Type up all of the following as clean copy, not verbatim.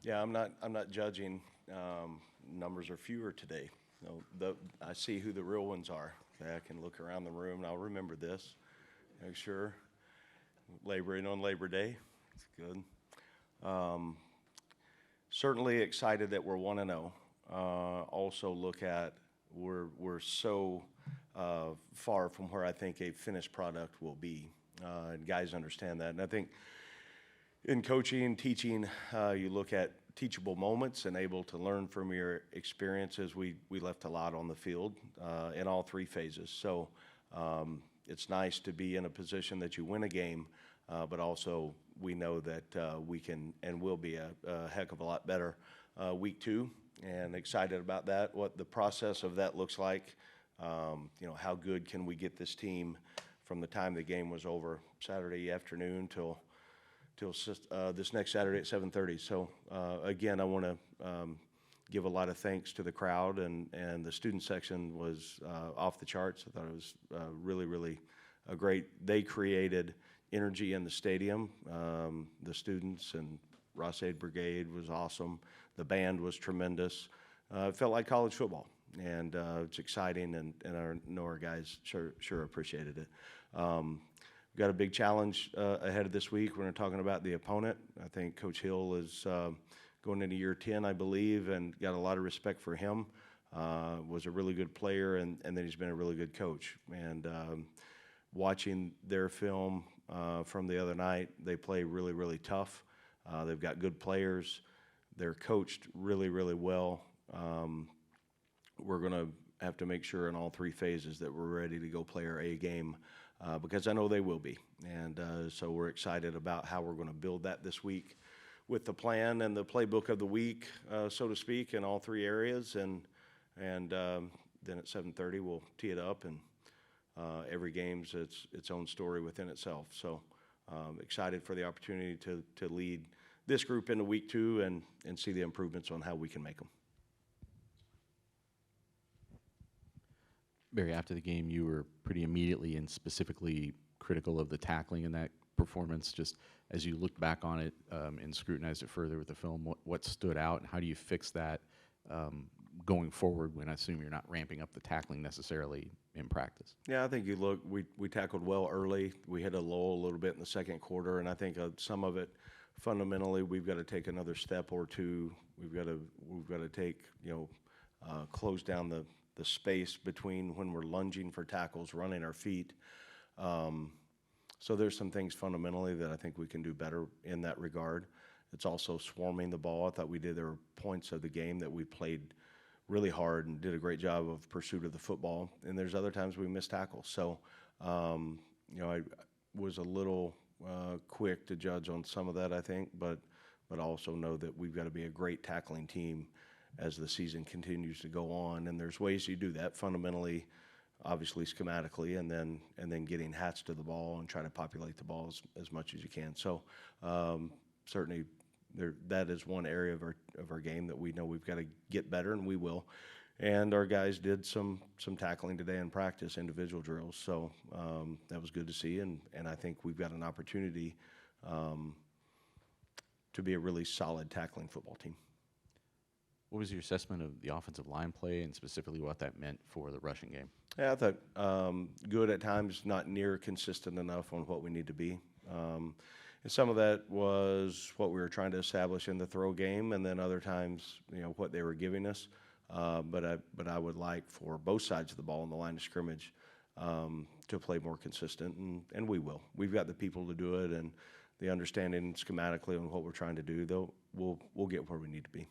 Yeah, I'm not judging. Numbers are fewer today. I see who the real ones are. Okay, I can look around the room and I'll remember this. Make sure. Laboring on Labor Day. It's good. Um, Certainly excited that we're 1-0. Also look at we're so far from where I think a finished product will be. And guys understand that. And I think in coaching, teaching, you look at teachable moments and able to learn from your experiences. We left a lot on the field in all three phases. So it's nice to be in a position that you win a game, but also we know that we can and will be a heck of a lot better week two, and excited about that, what the process of that looks like. How good can we get this team from the time the game was over Saturday afternoon till this next Saturday at 7:30. So again, I want to give a lot of thanks to the crowd, and the student section was off the charts. I thought it was really a great. They created energy in the stadium. The students and Ross Aid Brigade was awesome. The band was tremendous. It felt like college football, and it's exciting, and I know our guys sure appreciated it. We've got a big challenge ahead of this week. We're going to talking about the opponent. I think Coach Hill is going into year 10, I believe, and got a lot of respect for him. Was a really good player, and then he's been a really good coach. And watching their film from the other night, they play really tough. They've got good players. They're coached really well. We're going to have to make sure in all three phases that we're ready to go play our A game. Because I know they will be. And so we're excited about how we're going to build that this week with the plan and the playbook of the week, so to speak, in all three areas. And then at 7:30 we'll tee it up, and every game's its own story within itself. So excited for the opportunity to lead this group into week two and see the improvements on how we can make them. Barry, after the game, you were pretty immediately and specifically critical of the tackling in that performance. Just as you look back on it and scrutinized it further with the film, what stood out, and how do you fix that going forward when I assume you're not ramping up the tackling necessarily in practice? Yeah, I think you look, we tackled well early. We hit a lull a little bit in the second quarter, and I think some of it, fundamentally, we've got to take another step or two. We've got to take, close down the space between when we're lunging for tackles, running our feet. So there's some things fundamentally that I think we can do better in that regard. It's also swarming the ball. I thought there were points of the game that we played really hard and did a great job of pursuit of the football. And there's other times we missed tackles. So, I was a little quick to judge on some of that, I think, but I also know that we've got to be a great tackling team as the season continues to go on. And there's ways you do that fundamentally, obviously schematically, and then getting hats to the ball and try to populate the ball as much as you can. So certainly that is one area of our game that we know we've got to get better, and we will. And our guys did some tackling today in practice, individual drills. So that was good to see, and I think we've got an opportunity to be a really solid tackling football team. What was your assessment of the offensive line play and specifically what that meant for the rushing game? Yeah, I thought good at times, not near consistent enough on what we need to be. And some of that was what we were trying to establish in the throw game, and then other times, what they were giving us. But I would like for both sides of the ball in the line of scrimmage to play more consistent, and we will. We've got the people to do it, and the understanding schematically on what we're trying to do, though, we'll get where we need to be.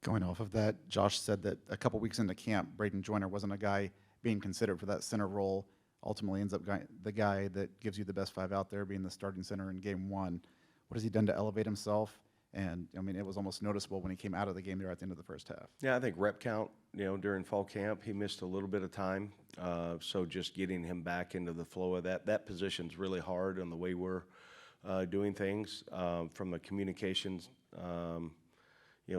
Going off of that, Josh said that a couple weeks into camp, Braden Joyner wasn't a guy being considered for that center role. Ultimately ends up the guy that gives you the best five out there, being the starting center in game one. What has he done to elevate himself? And, it was almost noticeable when he came out of the game there at the end of the first half. Yeah, I think rep count, during fall camp, he missed a little bit of time. So just getting him back into the flow of that position's really hard on the way we're doing things. From a communications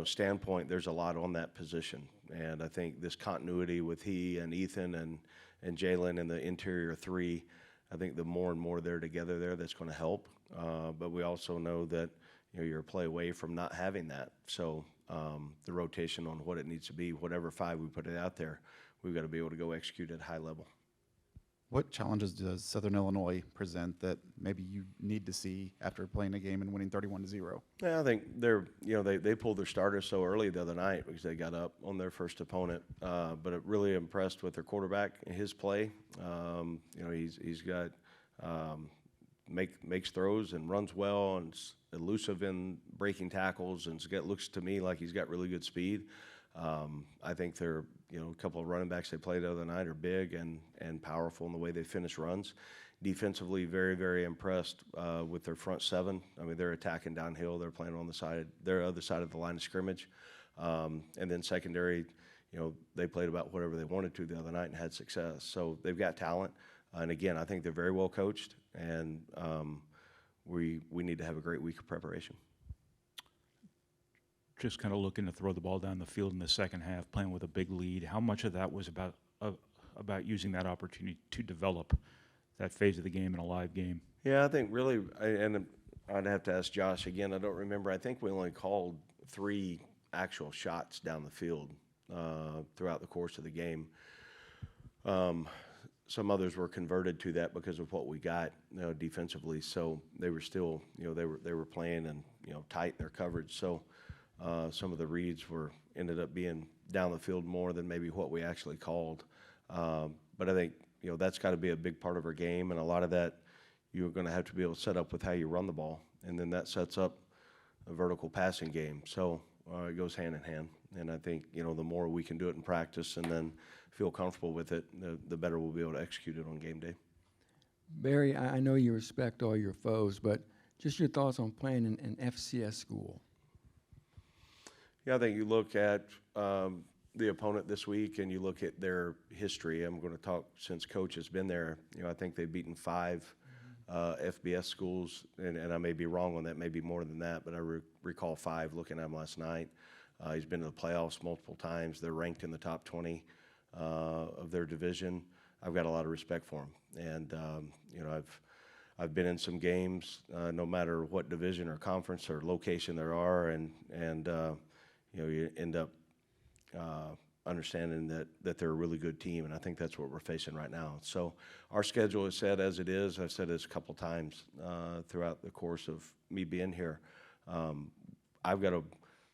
standpoint, there's a lot on that position. And I think this continuity with he and Ethan and Jalen in the interior three, I think the more and more they're together there, that's going to help. But we also know that, you're a play away from not having that. So the rotation on what it needs to be, whatever 5 we put it out there, we've got to be able to go execute at a high level. What challenges does Southern Illinois present that maybe you need to see after playing a game and winning 31-0? Yeah, I think they pulled their starters so early the other night because they got up on their first opponent. But it really impressed with their quarterback and his play. He's got makes throws and runs well and is elusive in breaking tackles and looks to me like he's got really good speed. I think they're, a couple of running backs they played the other night are big and powerful in the way they finish runs. Defensively, very, very impressed with their front 7. I mean, they're attacking downhill. They're playing on their other side of the line of scrimmage. And then secondary, they played about whatever they wanted to the other night and had success. So they've got talent. And again, I think they're very well coached, and we need to have a great week of preparation. Just kind of looking to throw the ball down the field in the second half, playing with a big lead. How much of that was about using that opportunity to develop that phase of the game in a live game? Yeah, I think really, and I'd have to ask Josh again. I don't remember. I think we only called 3 actual shots down the field throughout the course of the game. Some others were converted to that because of what we got defensively. So they were still, they were playing and tight in their coverage. So some of the reads ended up being down the field more than maybe what we actually called. But I think that's got to be a big part of our game, and a lot of that you're going to have to be able to set up with how you run the ball, and then that sets up a vertical passing game. So it goes hand in hand, and I think the more we can do it in practice and then feel comfortable with it, the better we'll be able to execute it on game day. Barry, I know you respect all your foes, but just your thoughts on playing in an FCS school. Yeah, I think you look at the opponent this week and you look at their history. I'm going to talk since Coach has been there. I think they've beaten 5 FBS schools, and I may be wrong on that, maybe more than that, but I recall 5 looking at him last night. He's been to the playoffs multiple times. They're ranked in the top 20 of their division. I've got a lot of respect for him, and I've been in some games, no matter what division or conference or location there are, and you end up understanding that they're a really good team, and I think that's what we're facing right now. So our schedule is set as it is. I've said this a couple times throughout the course of me being here. I've got to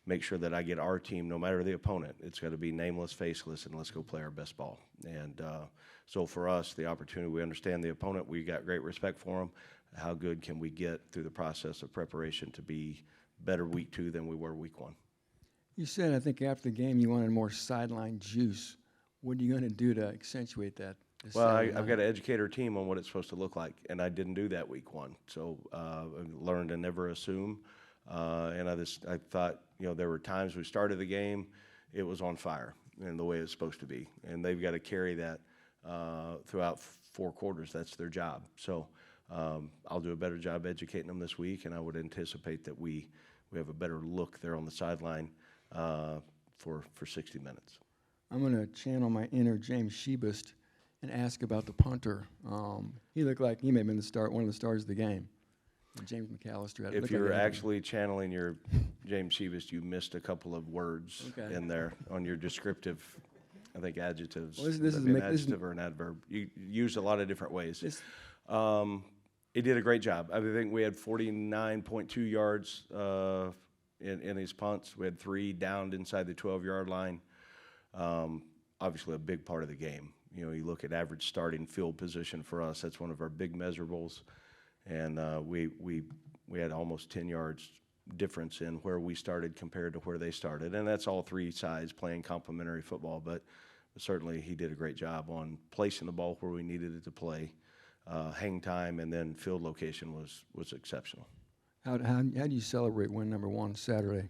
make sure that I get our team, no matter the opponent. It's got to be nameless, faceless, and let's go play our best ball. And so for us, the opportunity, we understand the opponent. We got great respect for them. How good can we get through the process of preparation to be better week 2 than we were week 1? You said, I think, after the game you wanted more sideline juice. What are you going to do to accentuate that? Well, I've got to educate our team on what it's supposed to look like, and I didn't do that week 1. So I learned to never assume. And I thought, there were times we started the game, it was on fire and the way it's supposed to be. And they've got to carry that throughout 4 quarters. That's their job. So I'll do a better job educating them this week, and I would anticipate that we have a better look there on the sideline for 60 minutes. I'm going to channel my inner James Shebust and ask about the punter. He looked like he may have been one of the stars of the game. James McAllister. If you're actually channeling your James Shebust, you missed a couple of words in there on your descriptive, I think, adjectives. Well, this is an adjective or an adverb. You used a lot of different ways. It did a great job. I think we had 49.2 yards in his punts. We had 3 downed inside the 12-yard line. Obviously, a big part of the game. You look at average starting field position for us. That's one of our big measurables. And we had almost 10 yards difference in where we started compared to where they started. And that's all 3 sides playing complementary football. But certainly he did a great job on placing the ball where we needed it to play. Hang time and then field location was exceptional. How do you celebrate win number 1 Saturday?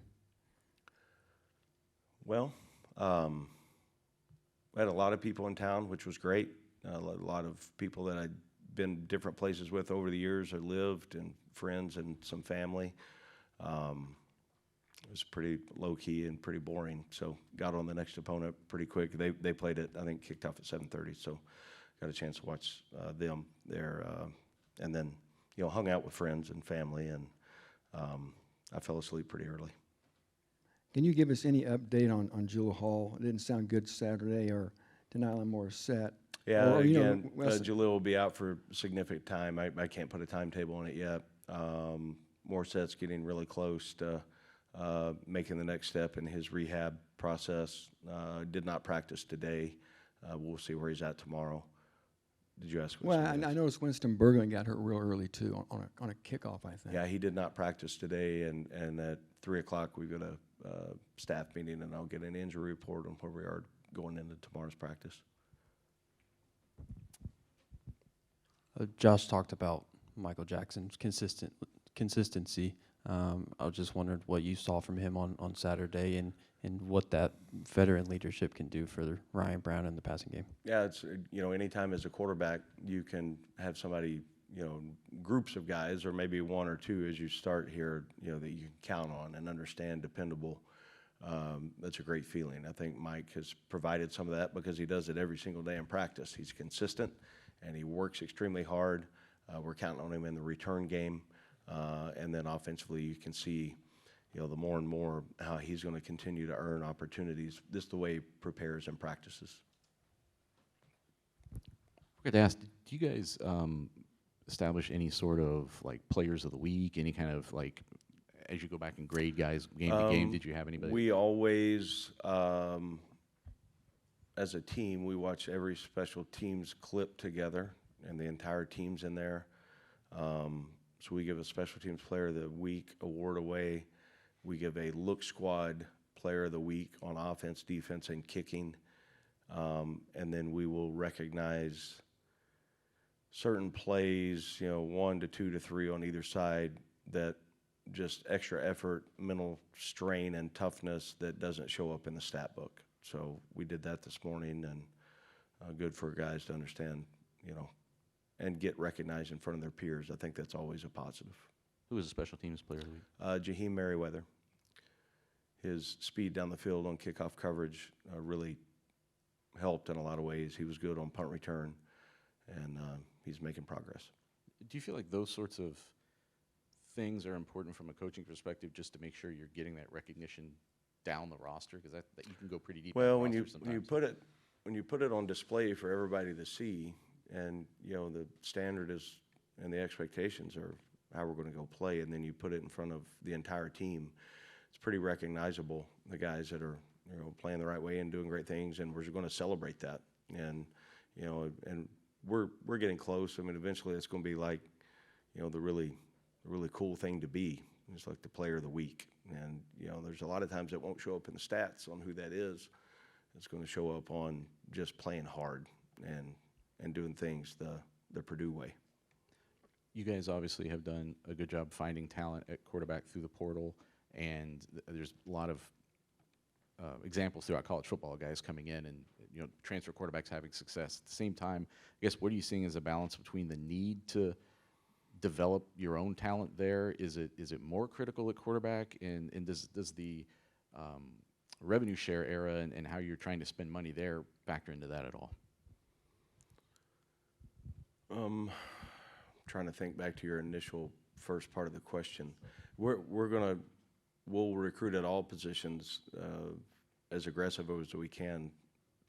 Well, we had a lot of people in town, which was great. A lot of people that I'd been different places with over the years or lived, and friends and some family. It was pretty low-key and pretty boring, so got on the next opponent pretty quick. They played it, I think, kicked off at 7:30, so got a chance to watch them there. And then, hung out with friends and family, and I fell asleep pretty early. Can you give us any update on Jewel Hall? It didn't sound good Saturday, or Denila Morissette. Yeah, Or, you know, again, Jalil will be out for significant time. I can't put a timetable on it yet. Morissette's getting really close to making the next step in his rehab process. Did not practice today. We'll see where he's at tomorrow. Did you ask? Well, I noticed Winston Berglund got hurt real early too on a kickoff, I think. Yeah, he did not practice today, and at 3 o'clock we've got a staff meeting, and I'll get an injury report on where we are going into tomorrow's practice. Josh talked about Michael Jackson's consistency. I was just wondering what you saw from him on Saturday, and what that veteran leadership can do for Ryan Brown in the passing game. Yeah, it's, anytime as a quarterback you can have somebody, groups of guys, or maybe one or two as you start here, that you can count on and understand, dependable. That's a great feeling. I think Mike has provided some of that because he does it every single day in practice. He's consistent and he works extremely hard. We're counting on him in the return game. And then offensively, you can see, the more and more how he's going to continue to earn opportunities. This is the way he prepares and practices. I forgot to ask, do you guys establish any sort of like players of the week, any kind of like, as you go back and grade guys game to game, did you have anybody? We always, as a team, we watch every special teams clip together, and the entire team's in there. So we give a special teams player of the week award away. We give a look squad player of the week on offense, defense, and kicking. And then we will recognize certain plays, 1 to 2 to 3 on either side, that just extra effort, mental strain, and toughness that doesn't show up in the stat book. So we did that this morning, and good for guys to understand, and get recognized in front of their peers. I think that's always a positive. Who was a special teams player of the week? Jaheim Merriweather. His speed down the field on kickoff coverage really helped in a lot of ways. He was good on punt return, and he's making progress. Do you feel like those sorts of things are important from a coaching perspective, just to make sure you're getting that recognition down the roster? Because that you can go pretty deep. Well, on when the you roster when you put it on display for everybody to see, and the standard is and the expectations are how we're going to go play, and then you put it in front of the entire team, it's pretty recognizable. The guys that are playing the right way and doing great things, and we're going to celebrate that. And and we're getting close. I mean, eventually it's going to be like the really cool thing to be. It's like the player of the week. And, there's a lot of times it won't show up in the stats on who that is. It's going to show up on just playing hard and doing things the Purdue way. You guys obviously have done a good job finding talent at quarterback through the portal, and there's a lot of examples throughout college football, guys coming in and transfer quarterbacks having success. At the same time, I guess, what are you seeing as a balance between the need to develop your own talent there? Is it more critical at quarterback, and does the revenue share era and how you're trying to spend money there factor into that at all? Trying to think back to your initial first part of the question. We'll recruit at all positions as aggressive as we can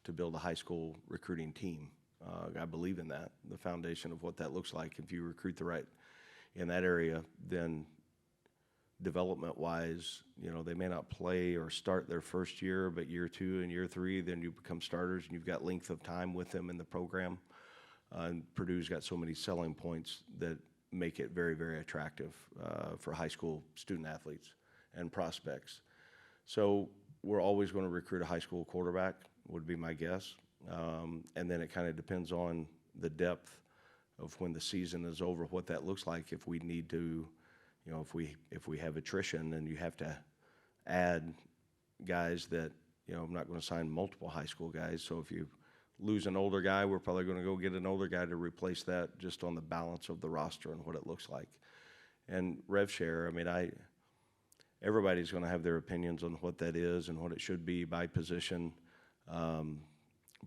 to build a high school recruiting team. I believe in that, the foundation of what that looks like. If you recruit the right in that area, then development-wise, they may not play or start their first year, but year 2 and year 3, then you become starters, and you've got length of time with them in the program. And Purdue's got so many selling points that make it very, very attractive for high school student athletes and prospects. So we're always going to recruit a high school quarterback, would be my guess. And then it kind of depends on the depth of when the season is over, what that looks like. If we need to, if we have attrition and you have to add guys that, I'm not going to sign multiple high school guys. So if you lose an older guy, we're probably going to go get an older guy to replace that, just on the balance of the roster and what it looks like. And rev share, I mean, everybody's going to have their opinions on what that is and what it should be by position.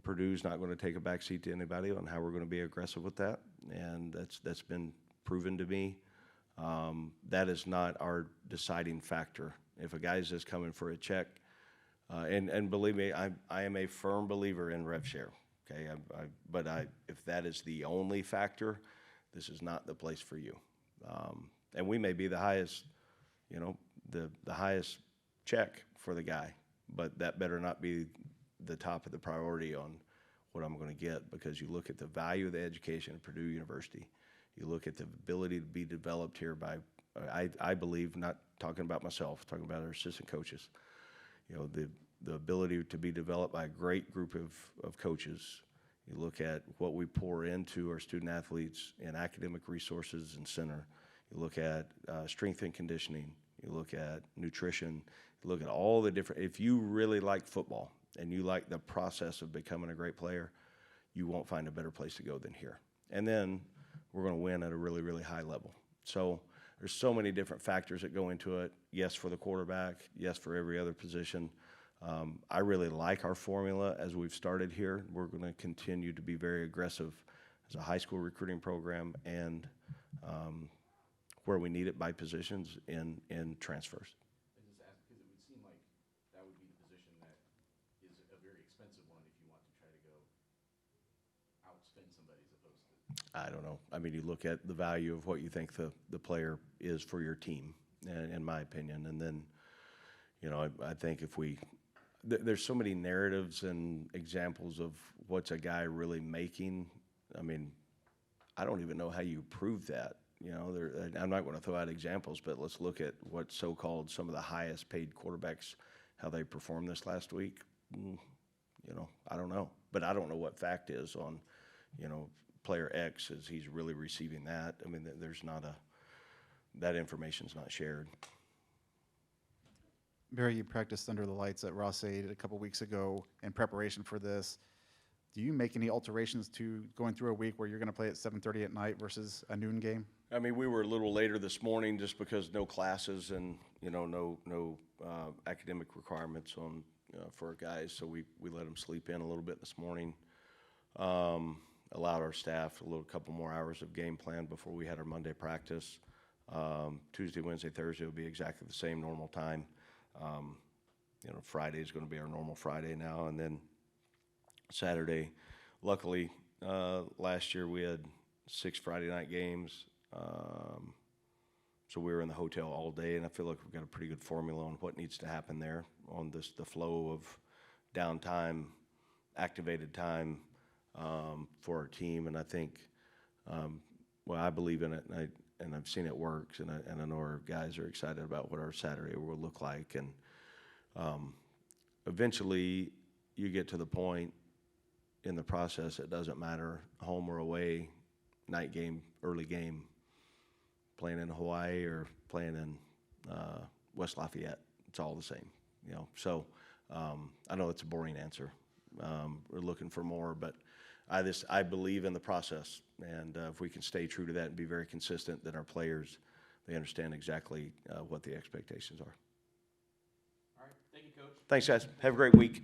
Purdue's not going to take a backseat to anybody on how we're going to be aggressive with that, and that's been proven to me. That is not our deciding factor. If a guy's just coming for a check, and believe me, I am a firm believer in rev share. Okay, if that is the only factor, this is not the place for you. And we may be the highest, the highest check for the guy, but that better not be the top of the priority on what I'm going to get, because you look at the value of the education at Purdue University, you look at the ability to be developed here by, I believe, not talking about myself, talking about our assistant coaches, the ability to be developed by a great group of coaches. You look at what we pour into our student athletes in academic resources and center. You look at strength and conditioning. You look at nutrition. You look at all the different, if you really like football and you like the process of becoming a great player, you won't find a better place to go than here. And then we're going to win at a really, really high level. So there's so many different factors that go into it. Yes, for the quarterback. Yes, for every other position. I really like our formula as we've started here. We're going to continue to be very aggressive as a high school recruiting program, and where we need it by positions in transfers. I just ask because it would seem like that would be the position that is a very expensive one if you want to try to go outspend somebody as opposed to. I don't know. I mean, you look at the value of what you think the player is for your team, in my opinion, and then, I think if we. There's so many narratives and examples of what's a guy really making. I mean, I don't even know how you prove that. I'm not going to throw out examples, but let's look at what so-called some of the highest paid quarterbacks, how they performed this last week. I don't know. But I don't know what fact is on, player X as he's really receiving that. I mean, there's not that information's not shared. Barry, you practiced under the lights at Ross 8 a couple weeks ago in preparation for this. Do you make any alterations to going through a week where you're going to play at 7:30 at night versus a noon game? I mean, we were a little later this morning just because no classes and, no academic requirements on for our guys, so we let them sleep in a little bit this morning. Allowed our staff a couple more hours of game plan before we had our Monday practice. Tuesday, Wednesday, Thursday will be exactly the same normal time. Friday is going to be our normal Friday now, and then Saturday. Luckily, last year we had 6 Friday night games, so we were in the hotel all day, and I feel like we've got a pretty good formula on what needs to happen there on the flow of downtime, activated time for our team, and I think, I believe in it, and I've seen it works, and I know our guys are excited about what our Saturday will look like, and eventually you get to the point in the process, it doesn't matter home or away, night game, early game, playing in Hawaii or playing in West Lafayette, it's all the same, So I know it's a boring answer. We're looking for more, but I believe in the process, and if we can stay true to that and be very consistent, then our players, they understand exactly what the expectations are. All right, thank you, Coach. Thanks, guys. Have a great week.